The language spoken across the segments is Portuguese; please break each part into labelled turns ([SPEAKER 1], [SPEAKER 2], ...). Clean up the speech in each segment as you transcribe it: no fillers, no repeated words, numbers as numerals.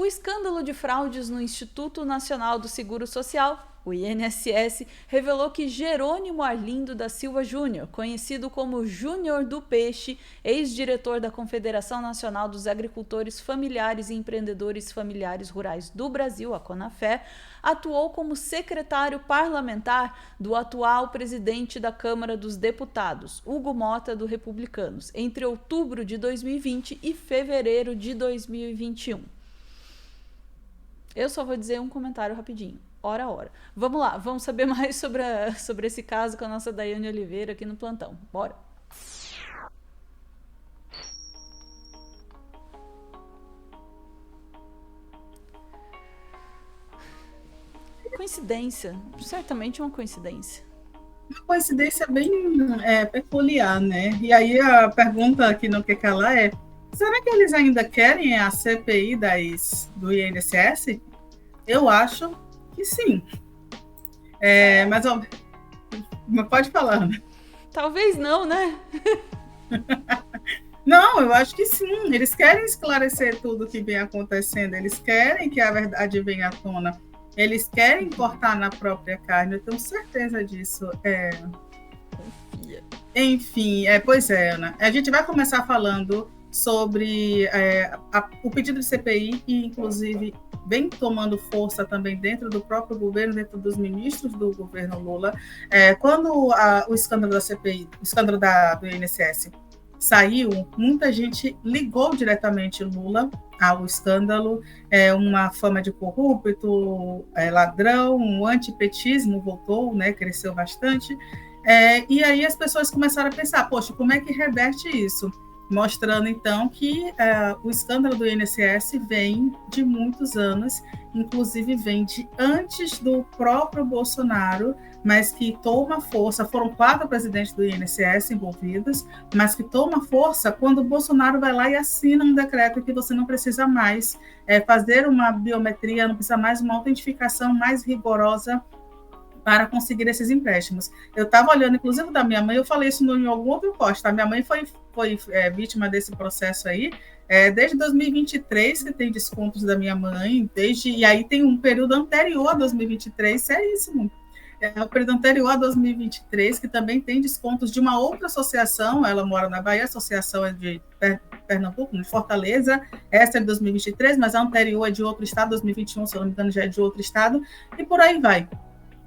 [SPEAKER 1] O escândalo de fraudes no Instituto Nacional do Seguro Social, o INSS, revelou que Jerônimo Arlindo da Silva Júnior, conhecido como Júnior do Peixe, ex-diretor da Confederação Nacional dos Agricultores Familiares e Empreendedores Familiares Rurais do Brasil, a CONAFE, atuou como secretário parlamentar do atual presidente da Câmara dos Deputados, Hugo Mota, do Republicanos, entre outubro de 2020 e fevereiro de 2021. Eu só vou dizer um comentário rapidinho. Ora. Vamos lá, vamos saber mais sobre esse caso com a nossa Daiane Oliveira aqui no plantão. Bora! Coincidência, certamente uma coincidência.
[SPEAKER 2] Uma coincidência bem peculiar, né? E aí a pergunta que não quer calar é: será que eles ainda querem a CPI do INSS? Eu acho que sim. Mas pode falar, né?
[SPEAKER 1] Talvez não, né?
[SPEAKER 2] Não, eu acho que sim. Eles querem esclarecer tudo o que vem acontecendo. Eles querem que a verdade venha à tona. Eles querem cortar na própria carne. Eu tenho certeza disso. Enfim, pois é, Ana. A gente vai começar falando sobre o pedido de CPI e, inclusive, vem tomando força também dentro do próprio governo, dentro dos ministros do governo Lula. Quando o escândalo da CPI, o escândalo do INSS saiu, muita gente ligou diretamente Lula ao escândalo, uma fama de corrupto, ladrão, um antipetismo voltou, né, cresceu bastante, e aí as pessoas começaram a pensar, poxa, como é que reverte isso? Mostrando, então, que o escândalo do INSS vem de muitos anos, inclusive vem de antes do próprio Bolsonaro, mas que toma força, foram 4 presidentes do INSS envolvidos, mas que toma força quando o Bolsonaro vai lá e assina um decreto que você não precisa mais fazer uma biometria, não precisa mais uma autentificação mais rigorosa para conseguir esses empréstimos. Eu estava olhando, inclusive, da minha mãe, eu falei isso em algum outro post, tá? Minha mãe foi vítima desse processo aí, desde 2023, que tem descontos da minha mãe, e aí tem um período anterior a 2023, seríssimo. O período anterior a 2023, que também tem descontos de uma outra associação, ela mora na Bahia, a associação é de Pernambuco, de Fortaleza, essa é de 2023, mas a anterior é de outro estado, 2021, se eu não me engano, já é de outro estado, e por aí vai.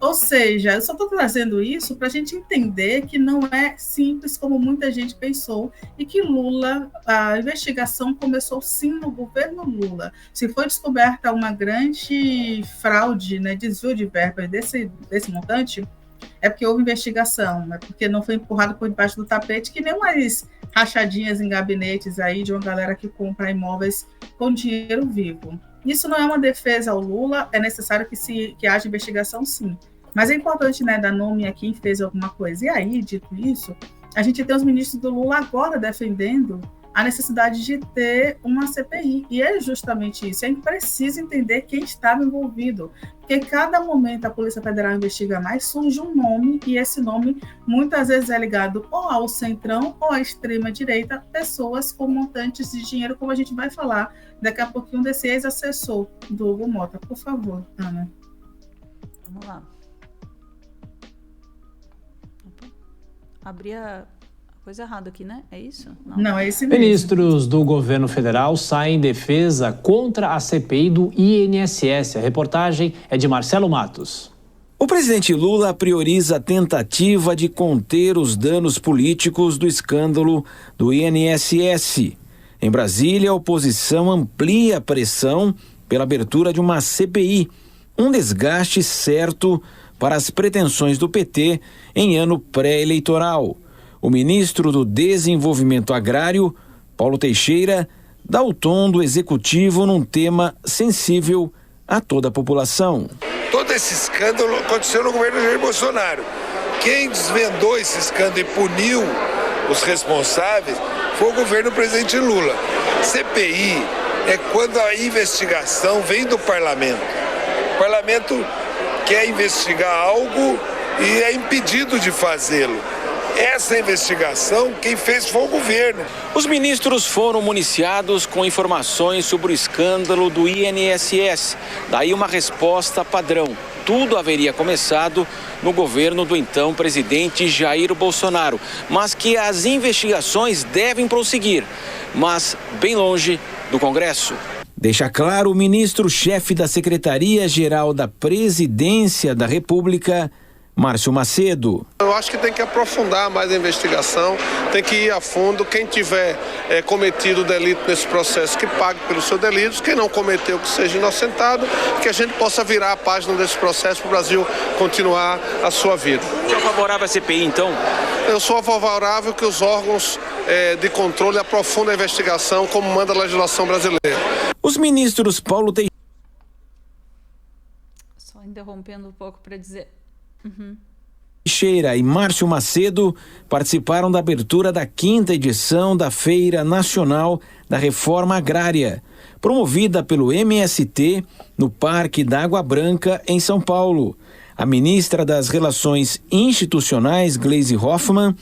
[SPEAKER 2] Ou seja, eu só estou trazendo isso para a gente entender que não é simples como muita gente pensou e que Lula, a investigação começou sim no governo Lula. Se foi descoberta uma grande fraude, né, desvio de verbas desse montante, é porque houve investigação, é porque não foi empurrado por debaixo do tapete, que nem umas rachadinhas em gabinetes aí de uma galera que compra imóveis com dinheiro vivo. Isso não é uma defesa ao Lula, é necessário que haja investigação sim. Mas é importante, né, dar nome a quem fez alguma coisa. E aí, dito isso, a gente tem os ministros do Lula agora defendendo a necessidade de ter uma CPI. E é justamente isso. A gente precisa entender quem estava envolvido. Porque cada momento a Polícia Federal investiga mais, surge um nome, e esse nome muitas vezes é ligado ou ao centrão ou à extrema-direita, pessoas com montantes de dinheiro, como a gente vai falar daqui a pouquinho desse ex-assessor do Hugo Mota. Por favor, Ana.
[SPEAKER 1] Vamos lá. Abri a coisa errada aqui, né? É isso?
[SPEAKER 2] Não, é esse mesmo.
[SPEAKER 3] Ministros do governo federal saem em defesa contra a CPI do INSS. A reportagem é de Marcelo Matos.
[SPEAKER 4] O presidente Lula prioriza a tentativa de conter os danos políticos do escândalo do INSS. Em Brasília, a oposição amplia a pressão pela abertura de uma CPI, um desgaste certo para as pretensões do PT em ano pré-eleitoral. O ministro do Desenvolvimento Agrário, Paulo Teixeira, dá o tom do executivo num tema sensível a toda a população.
[SPEAKER 5] Todo esse escândalo aconteceu no governo Jair Bolsonaro. Quem desvendou esse escândalo e puniu os responsáveis foi o governo do presidente Lula. CPI é quando a investigação vem do parlamento. O parlamento quer investigar algo e é impedido de fazê-lo. Essa investigação, quem fez foi o governo.
[SPEAKER 4] Os ministros foram municiados com informações sobre o escândalo do INSS. Daí uma resposta padrão. Tudo haveria começado no governo do então presidente Jair Bolsonaro, mas que as investigações devem prosseguir, mas bem longe do Congresso. Deixa claro o ministro-chefe da Secretaria-Geral da Presidência da República, Márcio Macedo.
[SPEAKER 6] Eu acho que tem que aprofundar mais a investigação, tem que ir a fundo. Quem tiver cometido delito nesse processo, que pague pelos seus delitos. Quem não cometeu, que seja inocentado, que a gente possa virar a página desse processo para o Brasil continuar a sua vida.
[SPEAKER 4] Você é favorável à CPI, então?
[SPEAKER 6] Eu sou favorável que os órgãos de controle aprofundem a investigação, como manda a legislação brasileira.
[SPEAKER 4] Os ministros Paulo
[SPEAKER 1] Só interrompendo um pouco para dizer...
[SPEAKER 4] Teixeira e Márcio Macedo participaram da abertura da 5ª edição da Feira Nacional da Reforma Agrária, promovida pelo MST no Parque da Água Branca, em São Paulo. A ministra das Relações Institucionais, Gleisi Hoffmann,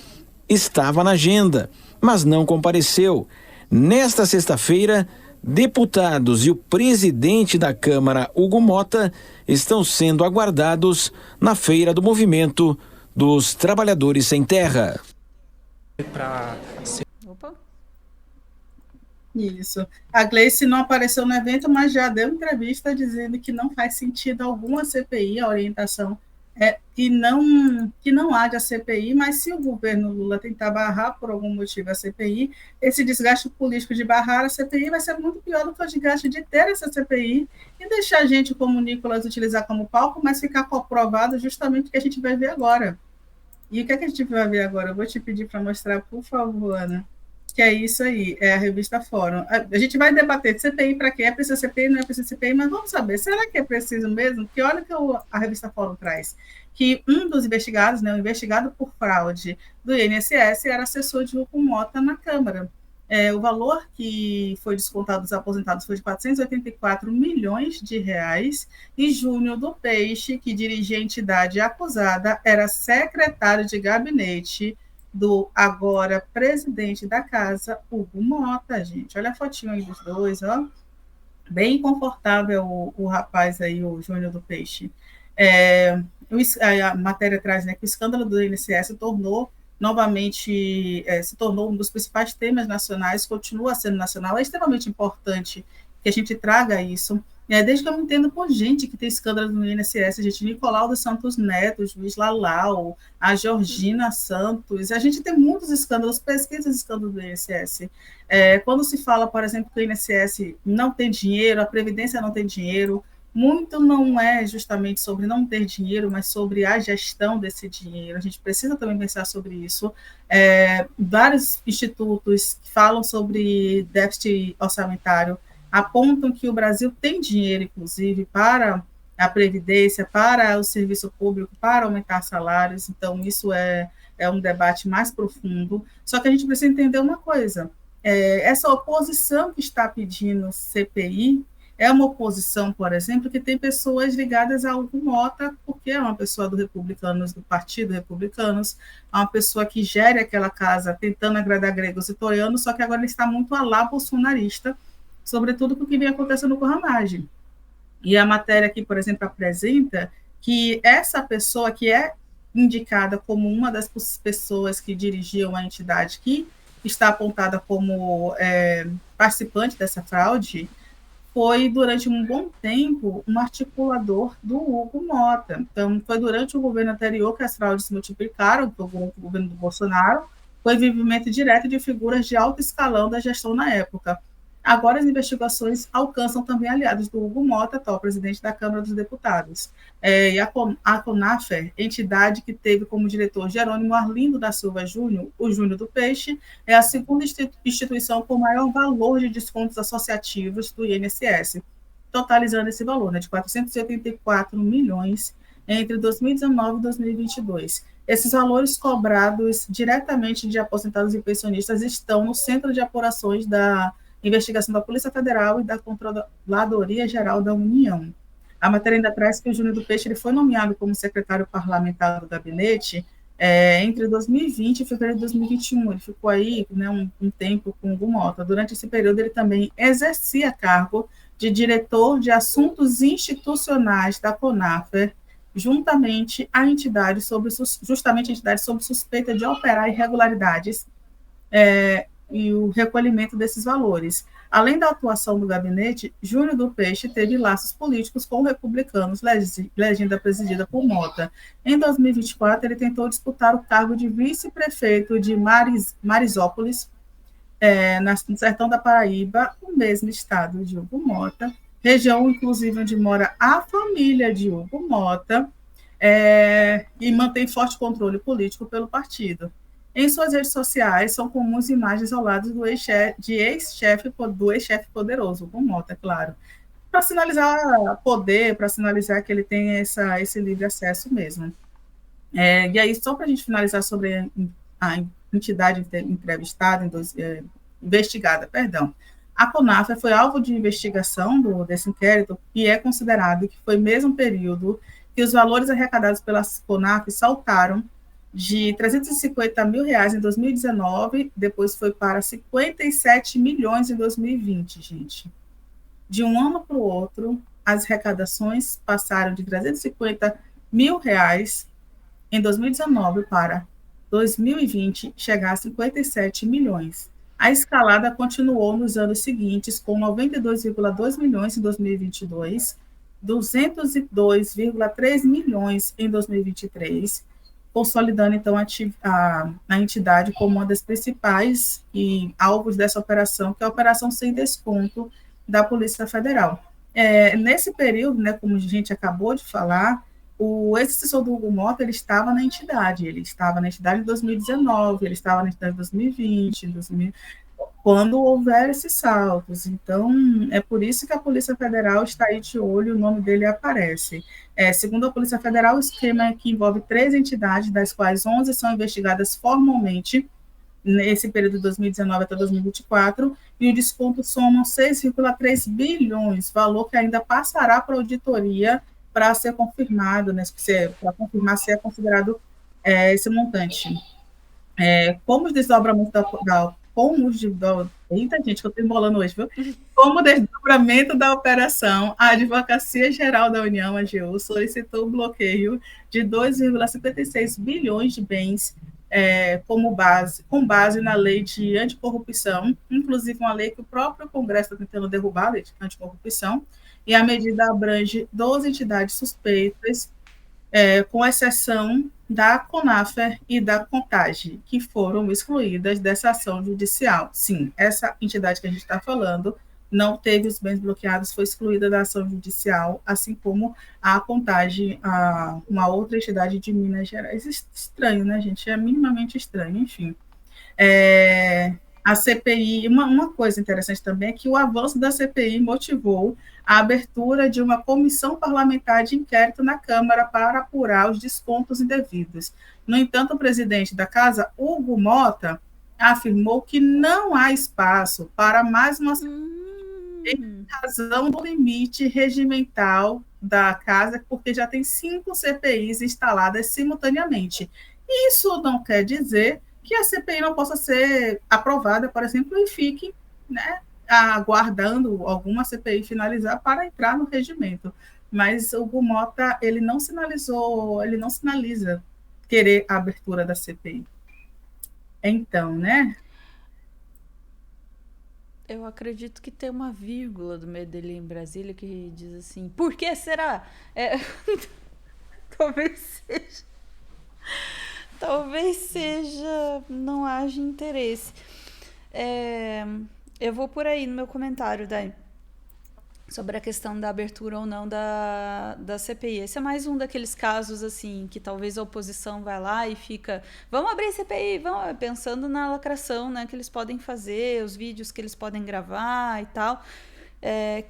[SPEAKER 4] estava na agenda, mas não compareceu. Nesta sexta-feira, deputados e o presidente da Câmara, Hugo Mota, estão sendo aguardados na Feira do Movimento dos Trabalhadores Sem Terra.
[SPEAKER 1] Opa.
[SPEAKER 2] Isso. A Gleice não apareceu no evento, mas já deu entrevista dizendo que não faz sentido algum a CPI, a orientação que não haja a CPI, mas se o governo Lula tentar barrar por algum motivo a CPI, esse desgaste político de barrar a CPI vai ser muito pior do que o desgaste de ter essa CPI e deixar a gente, como o Nicolas, utilizar como palco, mas ficar comprovado justamente o que a gente vai ver agora. E o que é que a gente vai ver agora? Eu vou te pedir para mostrar, por favor, Ana, que é isso aí, é a revista Fórum. A gente vai debater CPI para quê? É preciso CPI, não é preciso CPI, mas vamos saber, será que é preciso mesmo? Porque olha o que a revista Fórum traz, que um dos investigados, o investigado por fraude do INSS, era assessor de Hugo Mota na Câmara. O valor que foi descontado dos aposentados foi de 484 milhões de reais, e Júnior do Peixe, que dirigia a entidade acusada, era secretário de gabinete do agora presidente da casa, Hugo Mota, gente. Olha a fotinho aí dos dois, ó. Bem confortável o rapaz aí, o Júnior do Peixe. A matéria traz, que o escândalo do INSS se tornou um dos principais temas nacionais, continua sendo nacional. É extremamente importante que a gente traga isso. Desde que eu me entendo por gente que tem escândalo no INSS, a gente, Nicolau dos Santos Neto, Juiz Lalau, a Georgina Santos, a gente tem muitos escândalos, pesquisas de escândalos do INSS. Quando se fala, por exemplo, que o INSS não tem dinheiro, a Previdência não tem dinheiro, muito não é justamente sobre não ter dinheiro, mas sobre a gestão desse dinheiro. A gente precisa também pensar sobre isso. Vários institutos que falam sobre déficit orçamentário apontam que o Brasil tem dinheiro, inclusive, para a Previdência, para o serviço público, para aumentar salários. Então, isso é um debate mais profundo. Só que a gente precisa entender uma coisa. Essa oposição que está pedindo CPI é uma oposição, por exemplo, que tem pessoas ligadas a Hugo Mota, porque é uma pessoa do Partido Republicanos, é uma pessoa que gere aquela casa tentando agradar gregos e troianos, só que agora ele está muito a lá bolsonarista, sobretudo com o que vem acontecendo com a Ramagem. E a matéria aqui, por exemplo, apresenta que essa pessoa que é indicada como uma das pessoas que dirigiam a entidade, que está apontada como participante dessa fraude, foi, durante um bom tempo, um articulador do Hugo Mota. Então, foi durante o governo anterior que as fraudes se multiplicaram, o governo do Bolsonaro, foi envolvimento direto de figuras de alto escalão da gestão na época. Agora, as investigações alcançam também aliados do Hugo Mota, atual presidente da Câmara dos Deputados. E a CONAFER, entidade que teve como diretor Jerônimo Arlindo da Silva Júnior, o Júnior do Peixe, é a segunda instituição com maior valor de descontos associativos do INSS, totalizando esse valor, de 484 milhões entre 2019 e 2022. Esses valores cobrados diretamente de aposentados e pensionistas estão no Centro de Apurações da Investigação da Polícia Federal e da Controladoria Geral da União. A matéria ainda traz que o Júnior do Peixe ele foi nomeado como secretário parlamentar do gabinete Entre 2020 e fevereiro de 2021. Ele ficou aí, né, um tempo com o Hugo Mota. Durante esse período, ele também exercia cargo de diretor de assuntos institucionais da CONAFER, justamente a entidade sobre suspeita de operar irregularidades e o recolhimento desses valores. Além da atuação do gabinete, Júnior do Peixe teve laços políticos com republicanos, legenda presidida por Mota. Em 2024, ele tentou disputar o cargo de vice-prefeito de Marisópolis, no sertão da Paraíba, o mesmo estado de Hugo Mota, região, inclusive, onde mora a família de Hugo Mota, e mantém forte controle político pelo partido. Em suas redes sociais, são comuns imagens isoladas do ex-chefe poderoso, Hugo Mota, é claro, para sinalizar poder, para sinalizar que ele tem esse livre acesso mesmo. E aí, só para a gente finalizar sobre a entidade investigada, a CONAFER foi alvo de investigação desse inquérito e é considerado que foi mesmo período que os valores arrecadados pela CONAFER saltaram de R$350 mil em 2019, depois foi para 57 milhões em 2020, gente. De um ano para o outro, as arrecadações passaram de R$350 mil em 2019 para 2020 chegar a 57 milhões. A escalada continuou nos anos seguintes, com 92,2 milhões em 2022, 202,3 milhões em 2023, consolidando, então, a entidade como uma das principais alvos dessa operação, que é a Operação Sem Desconto da Polícia Federal. Nesse período, né, como a gente acabou de falar, o ex-assessor do Hugo Mota, ele estava na entidade em 2019, ele estava na entidade em 2020, quando houver esses saltos. Então, é por isso que a Polícia Federal está aí de olho, o nome dele aparece. Segundo a Polícia Federal, o esquema é que envolve 3 entidades, das quais 11 são investigadas formalmente nesse período de 2019 até 2024, e o desconto soma 6,3 bilhões, valor que ainda passará para a auditoria para ser confirmado, né, para confirmar se é considerado esse montante. Como os desdobramentos eita, gente, que eu estou embolando hoje, viu? Como desdobramento da operação, a Advocacia Geral da União, a AGU, solicitou o bloqueio de 2,56 bilhões de bens com base na lei de anticorrupção, inclusive uma lei que o próprio Congresso está tentando derrubar, a lei de anticorrupção, e a medida abrange 12 entidades suspeitas, com exceção da CONAFER e da CONTAGE, que foram excluídas dessa ação judicial. Sim, essa entidade que a gente está falando não teve os bens bloqueados, foi excluída da ação judicial, assim como a CONTAGE, uma outra entidade de Minas Gerais. Estranho, né, gente? É minimamente estranho, enfim. A CPI, uma coisa interessante também é que o avanço da CPI motivou a abertura de uma comissão parlamentar de inquérito na Câmara para apurar os descontos indevidos. No entanto, o presidente da Casa, Hugo Mota, afirmou que não há espaço para mais uma em razão do limite regimental da Casa, porque já tem 5 CPIs instaladas simultaneamente. Isso não quer dizer que a CPI não possa ser aprovada, por exemplo, e fique, né, aguardando alguma CPI finalizar para entrar no regimento. Mas o Hugo Mota, ele não sinaliza querer a abertura da CPI. Então, né?
[SPEAKER 1] Eu acredito que tem uma vírgula do meio dele em Brasília que diz assim, por que será? Talvez seja, não haja interesse. Eu vou por aí no meu comentário, Dai, sobre a questão da abertura ou não da CPI. Esse é mais um daqueles casos, assim, que talvez a oposição vai lá e fica, vamos abrir CPI, pensando na lacração, né, que eles podem fazer, os vídeos que eles podem gravar e tal,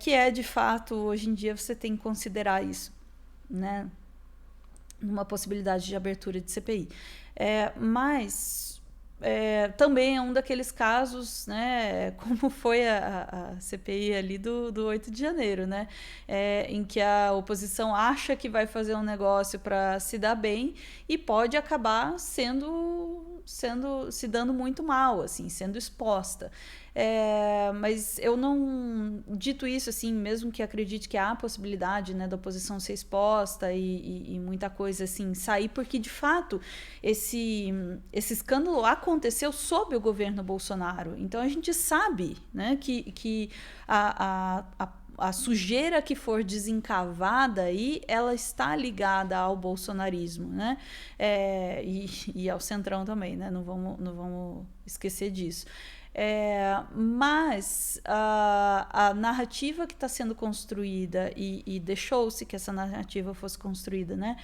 [SPEAKER 1] que de fato, hoje em dia, você tem que considerar isso, né, numa possibilidade de abertura de CPI. Mas também é um daqueles casos, né, como foi a CPI ali do 8 de janeiro, né, em que a oposição acha que vai fazer um negócio para se dar bem e pode acabar se dando muito mal, assim, sendo exposta. Mas eu não, dito isso, assim, mesmo que acredite que há a possibilidade, né, da oposição ser exposta e muita coisa assim sair, porque de fato esse escândalo aconteceu sob o governo Bolsonaro. Então a gente sabe, né, que a sujeira que for desencavada aí, ela está ligada ao bolsonarismo, né? E ao Centrão também, né? Não vamos esquecer disso. Mas a narrativa que está sendo construída, e deixou-se que essa narrativa fosse construída, né?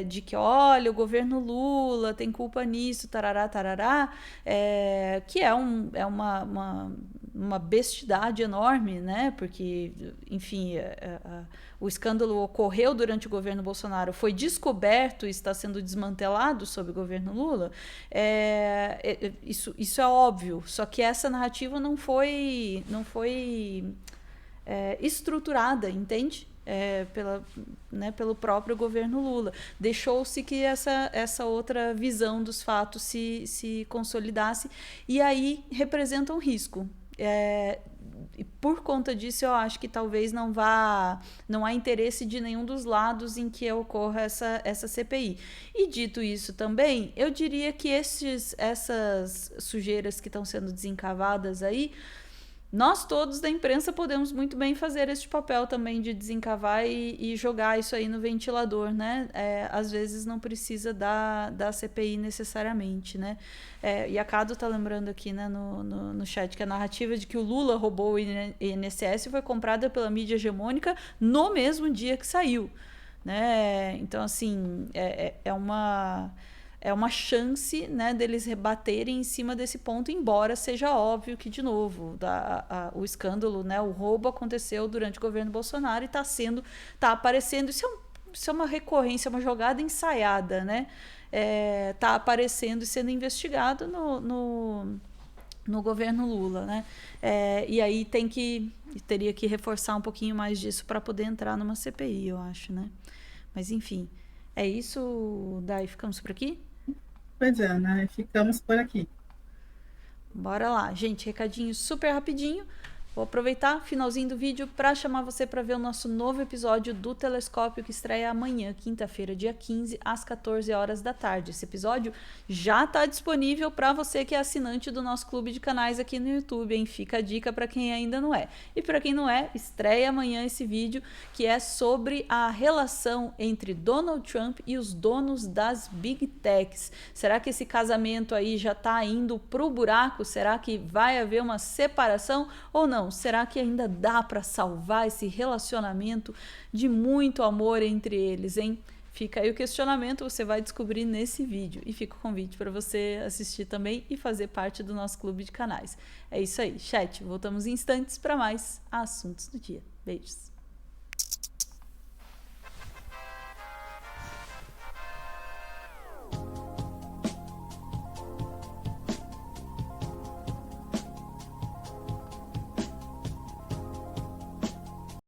[SPEAKER 1] De que, olha, o governo Lula tem culpa nisso, tarará, tarará, que é uma bestidade enorme, né? Porque, enfim, o escândalo ocorreu durante o governo Bolsonaro, foi descoberto e está sendo desmantelado sob o governo Lula. Isso é óbvio, só que essa narrativa não foi estruturada, entende? Pelo próprio governo Lula. Deixou-se que essa outra visão dos fatos se consolidasse, e aí representa um risco. E por conta disso, eu acho que talvez não há interesse de nenhum dos lados em que ocorra essa CPI. E dito isso também, eu diria que essas sujeiras que estão sendo desencavadas aí, nós todos da imprensa podemos muito bem fazer este papel também de desencavar e jogar isso aí no ventilador, né? Às vezes não precisa da CPI necessariamente, né? E a Cado tá lembrando aqui, né, no chat, que a narrativa de que o Lula roubou o INSS foi comprada pela mídia hegemônica no mesmo dia que saiu, né? Então, assim, é uma chance, né, deles rebaterem em cima desse ponto, embora seja óbvio que, de novo, o escândalo, né, o roubo aconteceu durante o governo Bolsonaro e tá aparecendo. Isso é uma recorrência, uma jogada ensaiada, né? Tá aparecendo e sendo investigado no governo Lula, né? E aí teria que reforçar um pouquinho mais disso para poder entrar numa CPI, eu acho, né? Mas enfim, é isso, Dai, ficamos por aqui?
[SPEAKER 2] Pois é, né? Ficamos por aqui.
[SPEAKER 1] Bora lá, gente, recadinho super rapidinho. Vou aproveitar, finalzinho do vídeo, para chamar você para ver o nosso novo episódio do Telescópio, que estreia amanhã, quinta-feira, dia 15, às 14 horas da tarde. Esse episódio já está disponível para você que é assinante do nosso clube de canais aqui no YouTube, hein? Fica a dica para quem ainda não é. E para quem não é, estreia amanhã esse vídeo, que é sobre a relação entre Donald Trump e os donos das Big Techs. Será que esse casamento aí já está indo pro buraco? Será que vai haver uma separação ou não? Será que ainda dá para salvar esse relacionamento de muito amor entre eles, hein? Fica aí o questionamento, você vai descobrir nesse vídeo. E fica o convite para você assistir também e fazer parte do nosso clube de canais. É isso aí, chat. Voltamos em instantes para mais assuntos do dia. Beijos.